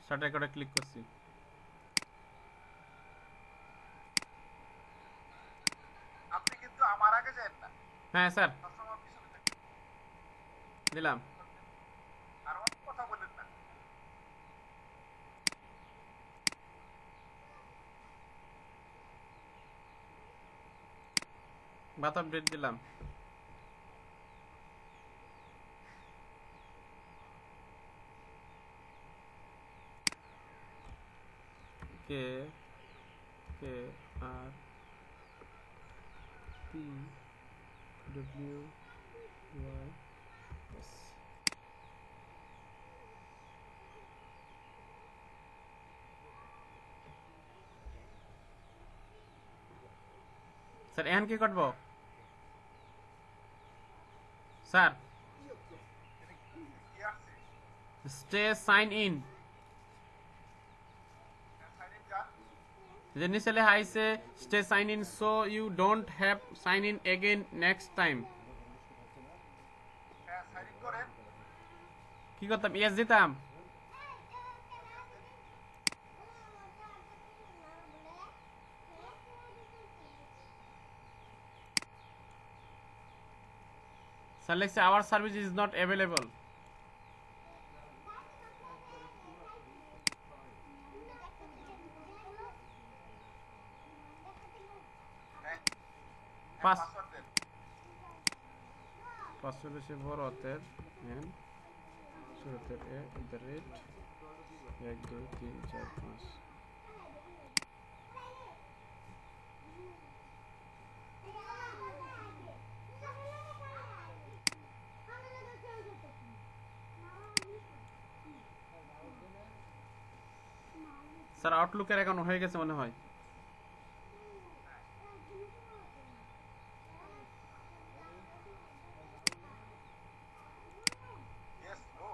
Start রেকর্ডে click করছি। আপনি কিন্তু আমার আগে যান না। হ্যাঁ স্যার, সবসময় আমার পিছনে থাকেন। দিলাম। আর অনেক কথা বলেন না। বাত আপডেট দিলাম। K K R P W Y S. Sir এখন কি করবো স্যার? কি আসছে? Stay sign in. Sign in যান। যে নিচে লেখা আইছে stay sign in so you don't have sign in again next time. হ্যাঁ, সাইন ইন করেন। কি করতাম? ইয়েস দিতাম। Yes দিন। স্যার লেখছে our service is not available. হ্যাঁ, পাস পাসওয়ার্ড দেন। পাসওয়ার্ড হচ্ছে বড় হাতের এন, ছোট হাতের এ, @ 1 2 3 4 5। স্যার আউটলুকের অ্যাকাউন্ট হয়ে গেছে মনে হয়। Yes, no.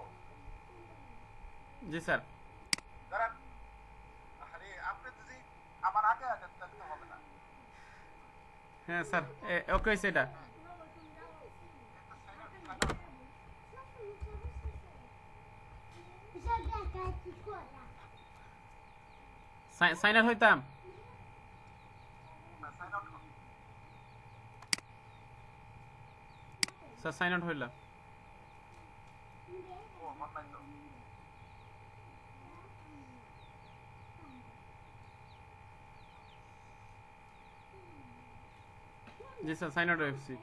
জি স্যার। দাঁড়ান। আরে আপনি যদি আমার আগে আসেন তাহলে তো হবে না। হ্যাঁ স্যার, ওকে হয়েছে এটা। হ্যাঁ, একটা সাইন আউট, সাইন আউট হন। সাইনার হইতাম। না, সাইন আউট হন। স্যার সাইন আউট হইলাম। ও, হন নাই তো। জি স্যার সাইন আউট হয়েছি।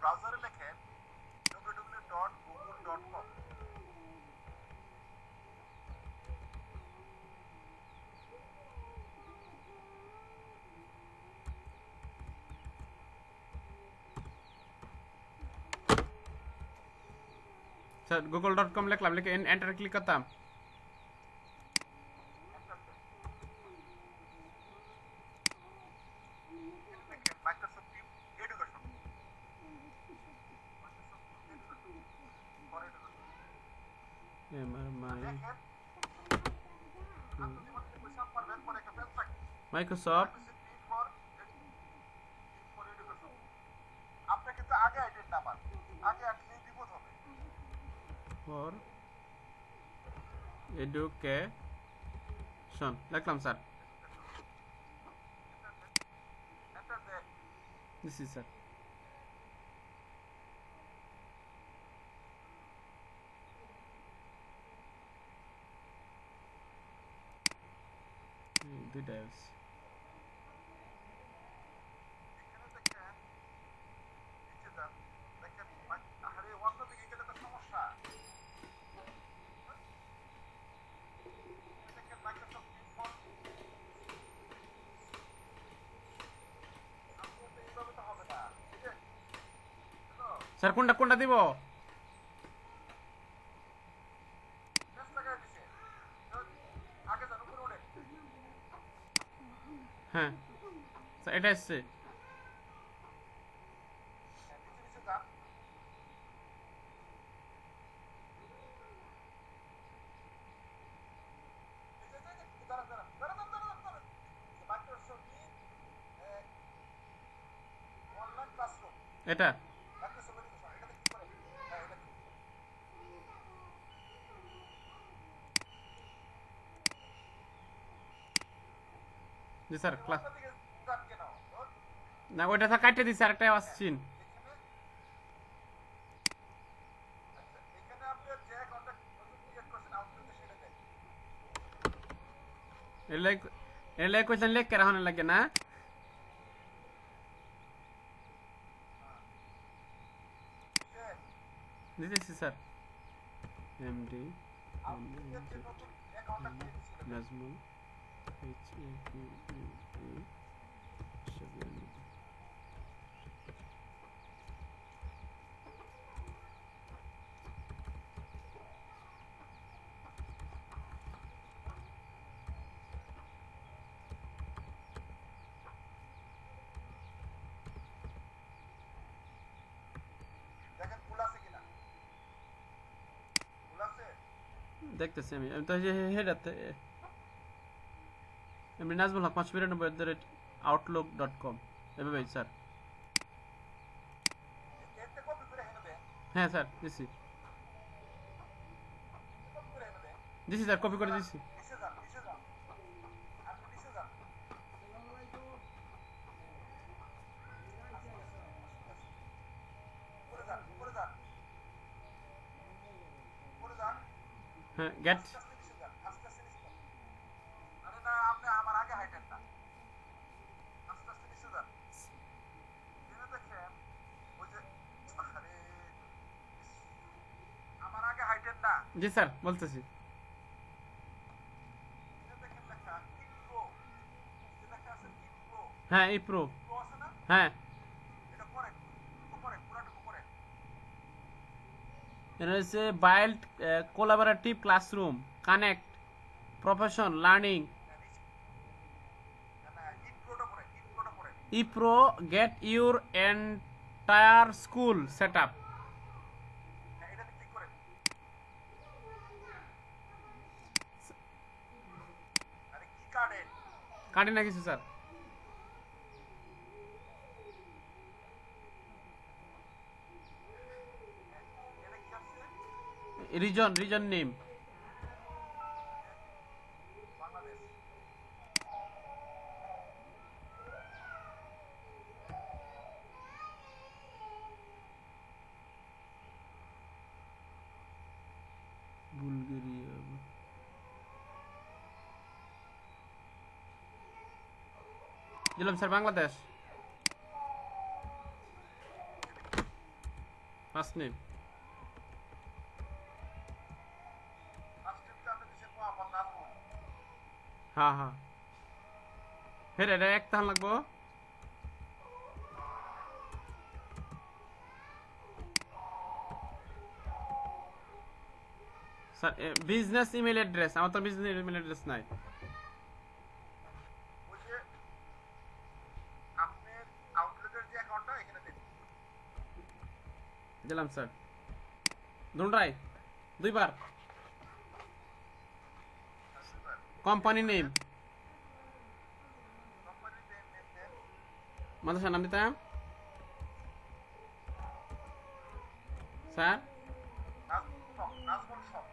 ব্রাউজারে লেখেন www.google.com। স্যার google.com লিখলাম, লিখে এন্টার ক্লিক করতাম। এন্টার দেন। লেখেন Microsoft team education. Microsoft team education for education. মাই দেখেন, আপনি যেমন হিসাব পারবেন পরে একটা পেজ থাকে Microsoft Microsoft team for education. আপনি কিন্তু আগে আইডেন্ট নাম্বার আগে আসলেই বিপদ হবে। ফর এডুকেশন লিখলাম স্যার। এডুকেশন। এন্টার দেন। এন্টার দেন। দিছি স্যার। দুইটাই আছে। এখানে দেখেন, নিচে যান। দেখেন আরে অন্যদিকে গেলে তো সমস্যা। দেখেন মাইক্রোসফট টিম ফর, আপনার তো এইভাবে তো হবে না। এই যে, হ্যালো, স্যার কোনটা কোনটা দিব? পেজ লাগাই দিছে। আগে যান, উপরে ওঠেন। হ্যাঁ স্যার এটা এসছে। হ্যাঁ, নিচে নিচে যান। এই যে, দাঁড়ান দাঁড়ান দাঁড়ান দাঁড়ান দাঁড়ান দাঁড়ান। Microsoft team online classroom. এটা মাইক্রোসফট এডুকেশন, এটাতে ক্লিক করেন। হ্যাঁ, এটা ক্লিক। জি স্যার ক্লাস ওটা থেকে যান কেন ওর না ওইটা তো কাটতে দিছি আরেকটা আসছেন এখানে আচ্ছা এখানে আপনি যে অ্যাকাউন্টটা ক্রিয়েট করছেন আউটলুকে সেটা দেন এলে কোয়েশ্চেন লিখ কে রাখনে লাগে না দিছেন দিতেছি স্যার এমডি আউটলুকের যে নতুন অ্যাকাউন্টটা ক্রিয়েট ছিল Nazmul H A Q U E 7 দেখেন ভুল আছে কিনা ভুল আছে দেখতেছি আমি আমি তো হেডাতে এমনি নাজমুল হক 592@outlook.com এভাবে স্যার এতে কপি করে এনে দেন হ্যাঁ স্যার দিছি কপি করে এনে দেন দিছি স্যার কপি করে দিছি নিচে যান আপনি নিচে যান উপরে যান উপরে যান উপরে যান হ্যাঁ গেট আস্তে আস্তে নিচে যান আস্তে আস্তে নিচে যান আরে না আপনি আমার আগে হাইটেন না আস্তে আস্তে নিচে যান জেনে দেখেন ওই যে আরে আমার আগে হাইটেন না জি স্যার বলতেছি জেনে দেখেন লেখা ইপ্রো যে লেখা আছে ইপ্রো হ্যাঁ এই প্রো প্রো আছে না হ্যাঁ এটা পরে পুরাটুকু পরে এটা হচ্ছে build collaborative classroom connect profession learning না ইপ্রোটা পরে ই প্রো get your entire school set up হ্যাঁ এটাতে ক্লিক করেন আরে কি কার্ডেন কাটি না কিছু স্যার এটা কি আছে রিজন নেম বাংলাদেশ বুলগেরিয়া দিলাম sir Bangladesh first name first টাইমটা আপনি দিছেন মোহাম্মদ নাজমুল হ্যাঁ হ্যাঁ ফের এটা এক তাহান লাগবো স্যার বিজনেস ইমেল অ্যাড্রেস আমার তো বিজনেস ইমেল অ্যাড্রেস নাই ওই যে আপনার আউটলুকের যে অ্যাকাউন্টটা এখানে দেন দিলাম স্যার দুটাই দুইবার কোম্পানি নেম কোম্পানির নেম দেন মাদ্রাসার নাম দিতাম sir Nazmul shop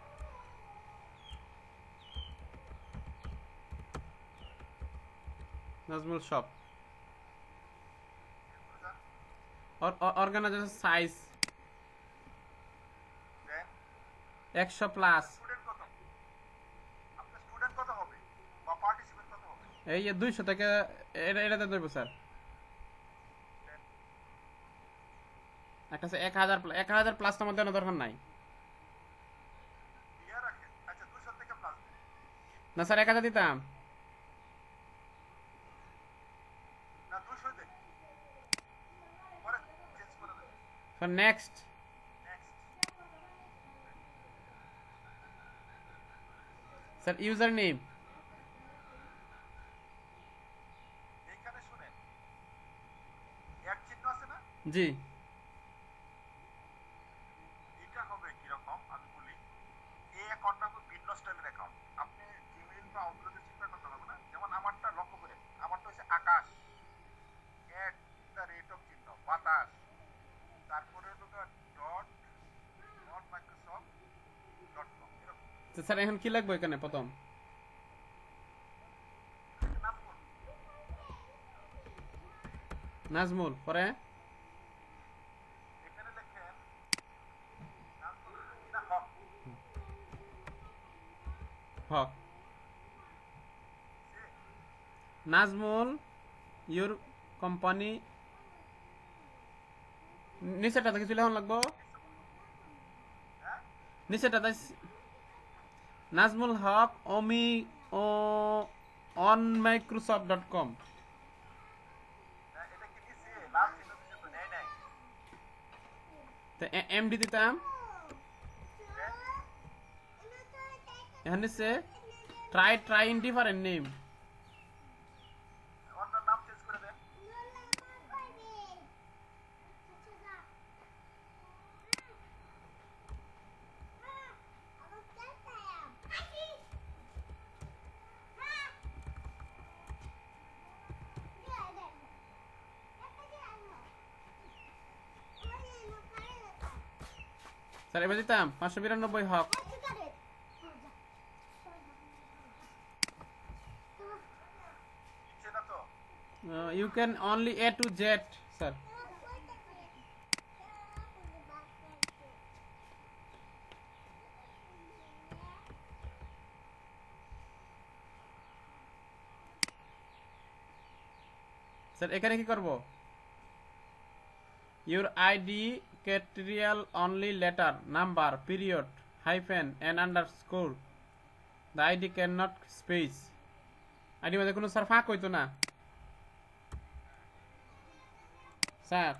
Nazmul shop যান অর্গানাইজেশন সাইজ দেন 100 প্লাস স্টুডেন্ট কত আপনার স্টুডেন্ট কত হবে বা পার্টিসিপেন্ট কত হবে এই 200 থেকে এটাতে দেবো স্যার একটা 1000 প্লাস আমার দেওয়ার দরকার নাই ইয়া রাখেন আচ্ছা 200 থেকে প্লাস না স্যার 1000 দিতাম না 200 দেন পরে চেঞ্জ করে দেন sir next next sir user name এখানে শুনেন এক চিহ্ন আছে না জি এটা হবে কিরকম আমি বলি এই অ্যাকাউন্টটা হবে ভিন্ন স্টাইলের অ্যাকাউন্ট আপনি জিমেইল বা আউটলুকে চিন্তা করতে হবে না যেমন আমারটা লক্ষ্য করে আমারটা হচ্ছে আকাশ চিহ্ন বাতাস তারপরে হলো .microsoft.com এরকম তো স্যার এখন কি লাগবে এখানে প্রথম নাজমুল নাজমুল পরে এখানে লেখেন নাজমুল না হক হক সে নাজমুল ইউর কোম্পানি নিচেটাতে কিছু লেখন লাগবো হ্যাঁ নিচেটাতে নাজমুল হক ওমি ও অন মাইক্রোসফট.com এটা কি দিছে লাভ ছিল দিছে তো নেই নাই তো এমডি দিতাম হ্যাঁ? এখানে সে ট্রাই ইন ডিফারেন্ট নেম অন্য নাম চেঞ্জ করে দেন স্যার এবার দিতাম 592 হক দিচ্ছে না তো you can only A to Z sir sir এখানে কি করব ইউর আইডি ক্যাটেরিয়াল only letter number period hyphen and underscore the ID can not space ID মধ্যে কোনো স্যার ফাঁক হইতো না স্যার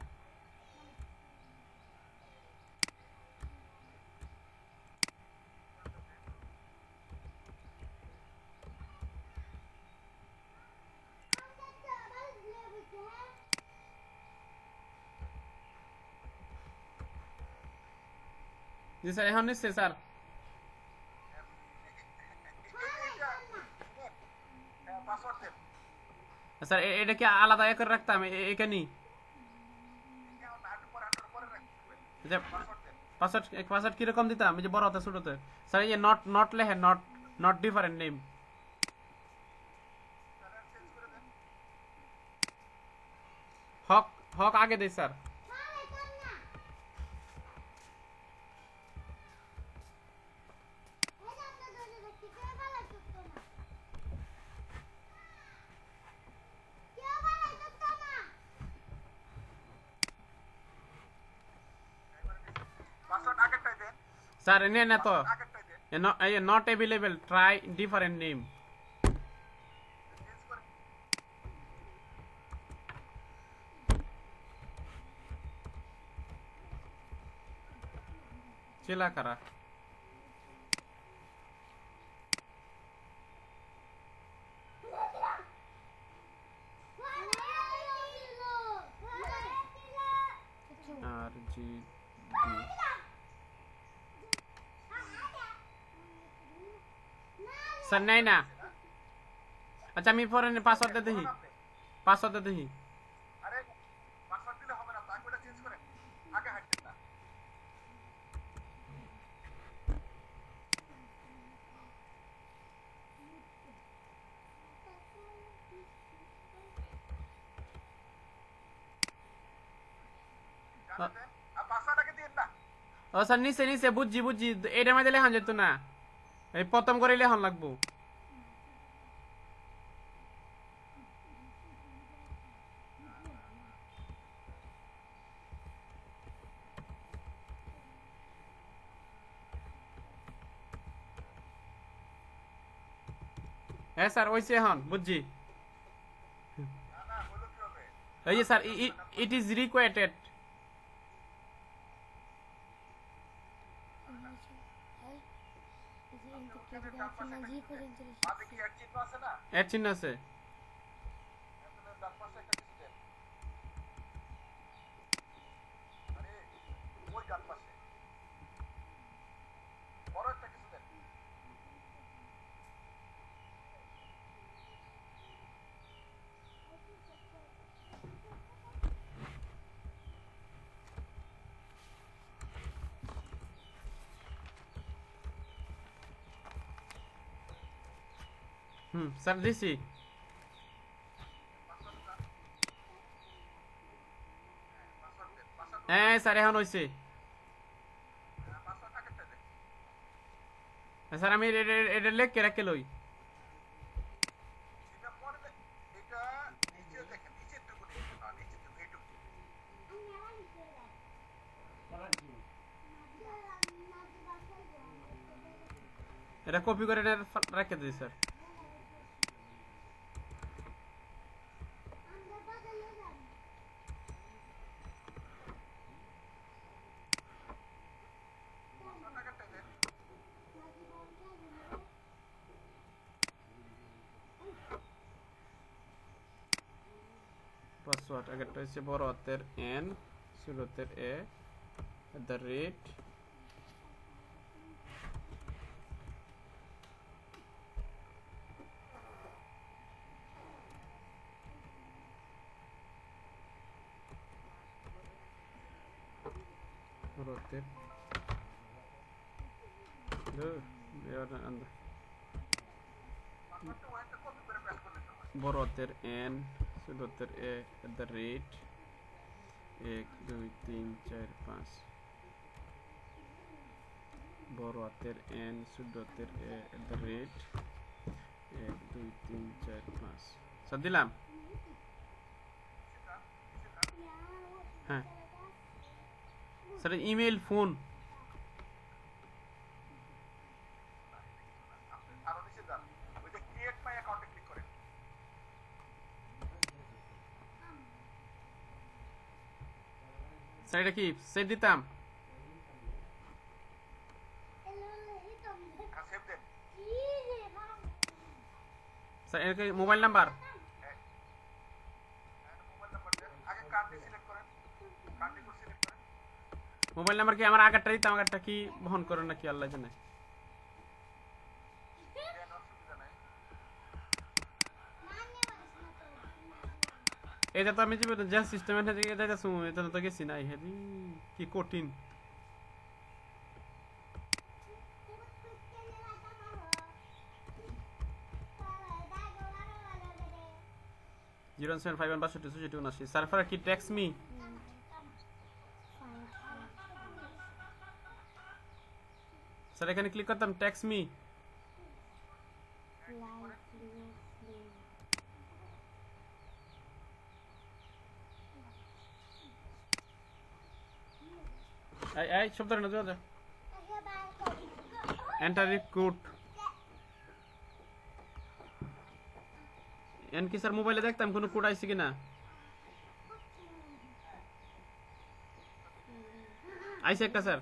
জি স্যার এখন নিচ্ছে স্যার পাসওয়ার্ড দেন স্যার এটা কি আলাদা করে রাখতাম এখানে হাঁটুর পরে রাখবেন পাসওয়ার্ড দেন পাসওয়ার্ড কিরকম দিতাম এই যে বড় হাতে ছোটতে স্যার এই যে নট লেখেন নট ডিফারেন্ট নেম চেঞ্জ করে দেন হক হক আগে দেই স্যার পাসওয়ার্ড আগেরটাই দেন স্যার এনে না তো আগেরটাই দেন not available try different name change করে চিলা কারা আর জি স্যার নাই না আচ্ছা আমি পরে পাসওয়ার্ডটা দেখি পাসওয়ার্ডটা দেখি আরে পাসওয়ার্ড দিলে হবে না তাকে ওটা চেঞ্জ করেন আগে হাঁটতেন না জানেন দেন আর পাসওয়ার্ড আগে দিন না ও স্যার নিচে বুঝছি এটার মধ্যে লেখান যেত না এই প্রথম করে লেখন লাগবো হ্যাঁ স্যার ওইসে এখন বুঝছি না না হলো কি হবে এই যে স্যার ইট ইজ রিকোয়ার্টেড মাঝে কি এক চিহ্ন আছে না এর চিহ্ন আছে এখানে ডান পাশে একটা কিছু দেন আরে ওই ডান পাশে বড় একটা কিছু দেন স্যার দিছি হ্যাঁ স্যার এখন হইছে পাসওয়ার্ড আগেরটা দেন স্যার আমি এটা লেখকে রাখে লই এটা পরে এটা নিচে দেখেন নিচের টুকু নিচে না নিচের টুকু এইটুকু এটা কপি করে এটা রাখে দিই স্যার পাসওয়ার্ড আগেরটা দেন পাসওয়ার্ড আগেরটা হচ্ছে বড় হাতের এন ছোট হাতের এ @ বড় হাতের পাসওয়ার্ডটা ওইটা কপি করে পেস্ট করে নিতে হয় বড় হাতের এন ছোট হাতের এ @ 1 2 3 4 5 বড় হাতের এন ছোট হাতের এ @ 1 2 3 4 5 স্যার দিলাম সেটা সেটা হ্যাঁ স্যার ইমেল ফোন আপনি আরো নিচে যান ওই যে ক্রিয়েট মাই অ্যাকাউন্টে ক্লিক করেন স্যার এটা কি সেট দিতাম হ্যাঁ সেভ দেন স্যার এটা কি মোবাইল নাম্বার মোবাইল নাম্বার দেন আগে কার্ডটি সিলেক্ট করেন কার্ডটি করে সিলেক্ট করেন মোবাইল নাম্বার কি আমার আগেরটা দিতাম আগেরটা কি বহন করে নাকি আল্লাহ জানে দেন অসুবিধা নাই এটা তো আমি জীবনে যে সিস্টেমের থেকে যাইতাছি এটা তো গেছি নাই হেদি কি কঠিন জিরো 751 সার্ফার কি টেক্সট মি স্যার এখানে ক্লিক করতাম টেক্সট মি এই শব্দ না যা এন্টার কোড এন কি স্যার মোবাইলে দেখতাম কোনো কোড আইছে কিনা আইছে একটা স্যার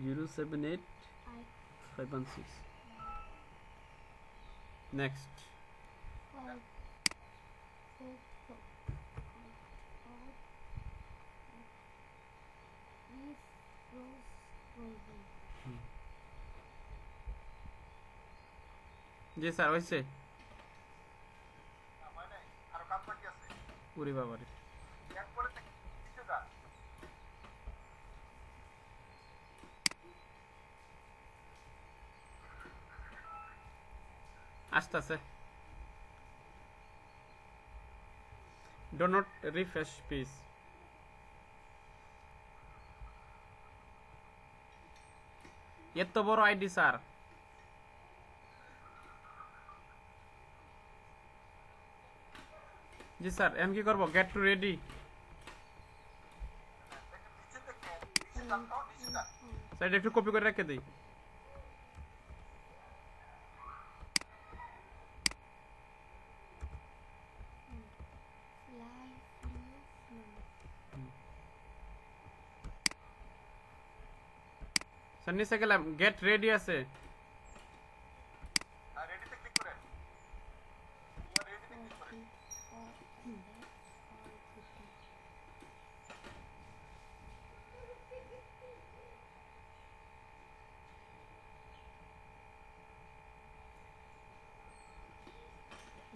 078 next জি স্যার হইছে না হয় নাই আরো কাজ বাকি আছে ওরে বাবারে এক করে নিচে যান আসতেছে do not refresh please এত বড় আইডি স্যার জি স্যার এখন কি করবো গেট টু রেডি দেখেন নিচে দেখেন নিচে যান তো নিচে যান স্যার এটা একটু কপি করে রেখে দিই স্যার নিচে গেলাম গেট রেডি আছে আর রেডিতে ক্লিক করেন ইউ আর রেডিতে ক্লিক করেন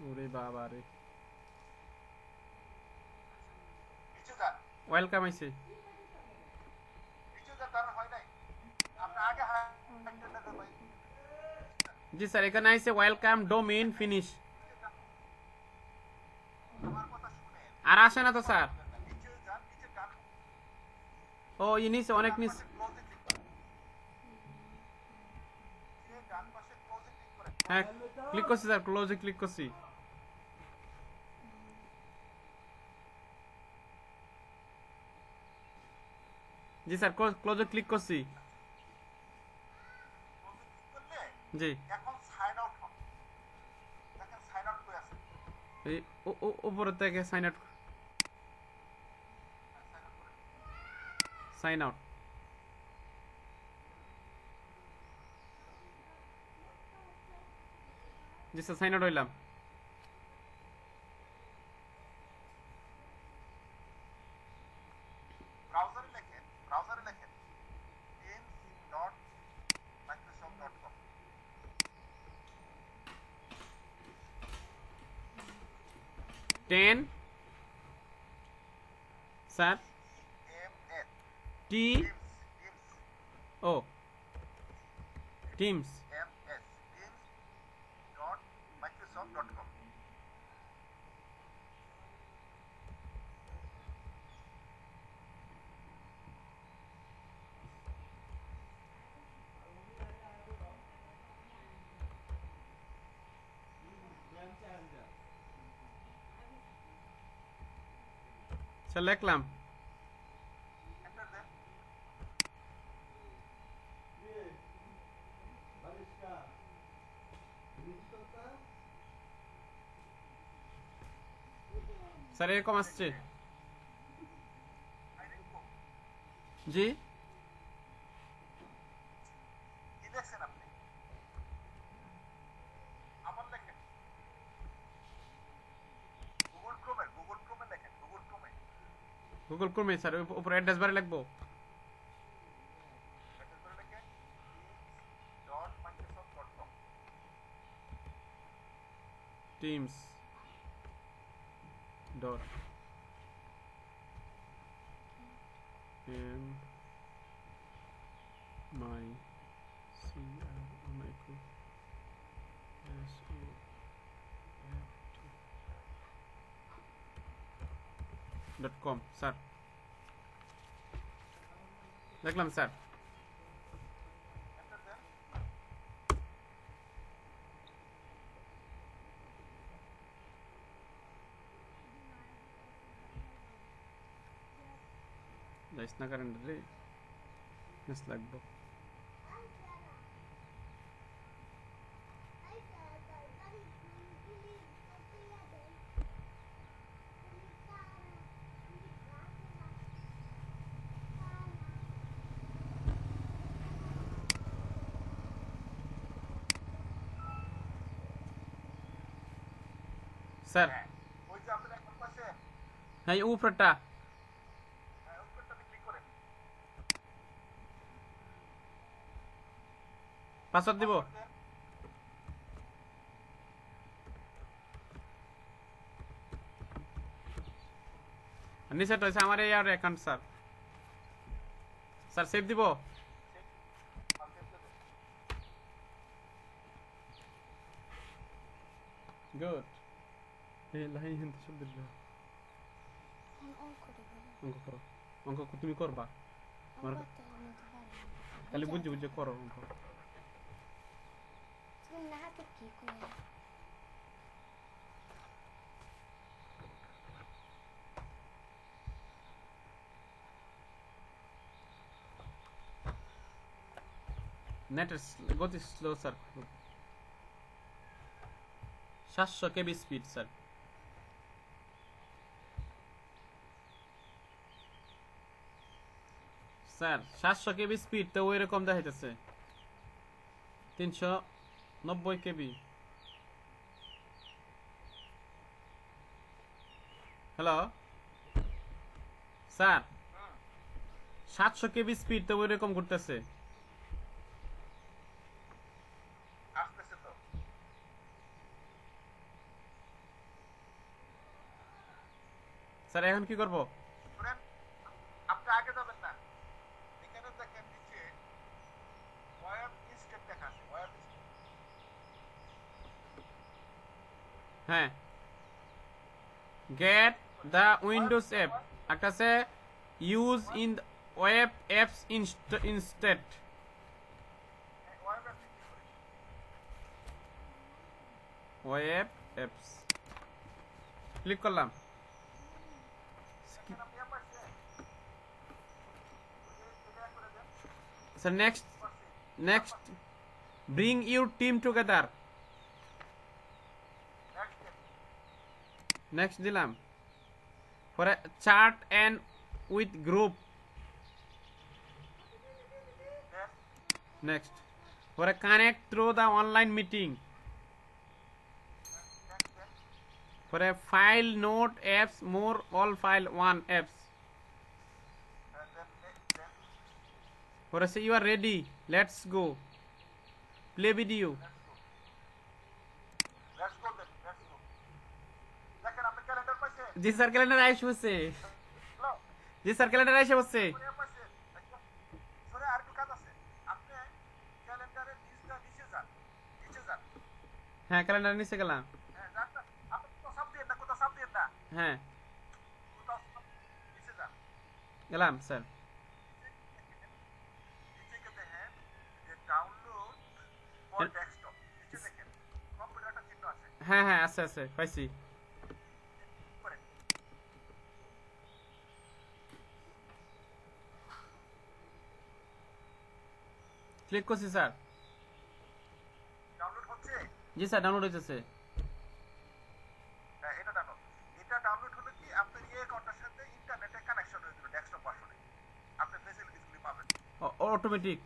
ওরে বাবা রে নিচে যান ওয়েলকাম আইছে নিচে যান তারা হয় জি স্যার, এখানে আইছে ওয়েলকাম ডোমেইন ফিনিশ। আমার কথা শুনেন, আর আসে না তো স্যার। নিচে যান, নিচে ডান ও নিচে, অনেক নিচ। পাশে ক্লোজে ক্লিক করেন, নিচে ডান পাশে ক্লোজে ক্লিক করেন। হ্যাঁ ক্লিক করছি স্যার, ক্লোজে ক্লিক করছি। জি স্যার, ক্লোজে ক্লিক করছি। ক্লোজে ক্লিক করলে জি, এখন সাইন আউট হন। দেখেন সাইন আউট করে আছে, এই উপরে থেকে সাইন আউট, সাইন আউট করেন। Sign out. জি স্যার, সাইন আউট হইলাম। ব্রাউজারে লেখেন teams.microsoft.com। 10 sir, TEMS, T Teams, ও টিমস। TMS, teams.microsoft.com। স্যার লিখলাম। এন্টার দেন। স্যার এরকম আসছে। আইডেন্টিফাই জি, কি দেখছেন আপনি? আবার লেখেন গুগল ক্রোমে লেখেন, গুগল ক্রোমে গুগল ক্রোমে স্যার, উপরে অ্যাড্রেস বারে লিখবো। অ্যাড্রেস করে লেখেন teams.microsoft.com। Teams dot M my C R micro S O dot com sir, দেখলাম স্যার। এন্টার দেন। যাইস না কারেন্ট রে, মিস লাগবো। স্যার হ্যাঁ, ওই যে আপনার এখন পাশে হ্যাঁ এই উপরেরটা। উপরটাতে ক্লিক করেন। পাসওয়ার্ড দিব। পাসওয়ার্ড দেন। নিচেটা হচ্ছে আমার এই আর অ্যাকাউন্ট স্যার। স্যার সেভ দিব। আর সেভ দেন। গুড। এই লাইন হিন্দি শব্দ দিল। অঙ্ক করো, অঙ্ক তুমি করবা। আমার খালি বুঝে বুঝে করো অঙ্ক। নেটের গতি স্লো স্যার, 700 কেবি স্পিড স্যার। স্যার 700 কেবি স্পিড তো ওই রকম দেখাইতেছে, 390 কেবি। হ্যালো স্যার, 700 কেবি স্পিড তো ওই রকম ঘুরতেছে। আসতেছে তো। স্যার এখন কি করব? শুনেন, আপনি আগে যাবেন না। এখানে দেখেন নিচে ওয়েব ইনস্টেট লেখা আছে, ওয়েব ইনস্টেট। হ্যাঁ, গেট দ্য উইন্ডোজ অ্যাপ, একটা আছে use in web apps instead. Web app কি করে? ওয়েব অ্যাপস ক্লিক করলাম। দেখেন আপনি অ্যাপ পাইছেন? ওই যে এটা করে দেন। স্যার নেক্সট পাচ্ছি। Next bring your team together, next দেন। নেক্সট দিলাম। পরে চার্ট অ্যান্ড উইথ গ্রুপ, দেন নেক্সট। পরে connect through the online meeting, next দেন। পরে file note apps more all file one apps, দেন নেক্সট দেন। পরে say you are ready let's go play video. Let's go দেন। Let's go. দেখেন আপনি ক্যালেন্ডার পাইছেন? জি স্যার, ক্যালেন্ডার আইসে বসছে। হ্যালো? জি স্যার, ক্যালেন্ডার আইসে বসছে। ওই অ্যাপ পাইছেন? সরে আরেকটু কাজ আছে। আপনি ক্যালেন্ডারের নিচে যান। নিচে যান। হ্যাঁ, ক্যালেন্ডার নিচে গেলাম। হ্যাঁ, যান না। আপনি কোথাও চাপ দিয়েন না, কোথাও চাপ দিয়েন না। হ্যাঁ, কোথাও নিচে যান। গেলাম স্যার। নিচে গিয়ে দেখেন যে ডাউনলোড ফর ডেস্কটপ। নিচে দেখেন কম্পিউটারটা চিহ্ন আছে। হ্যাঁ হ্যাঁ, আছে আছে, পাইছি। করেন। ক্লিক করছি স্যার। ডাউনলোড হচ্ছে? জি স্যার, ডাউনলোড হইতেছে। হ্যাঁ, এটা ডাউনলোড। এটা ডাউনলোড হলে কি আপনার এই অ্যাকাউন্টের সাথে ইন্টারনেটে কানেকশন হয়ে যাবে ডেস্কটপ ভার্সনে। আপনি ফ্যাসিলিটিসগুলি পাবেন। অটোমেটিক।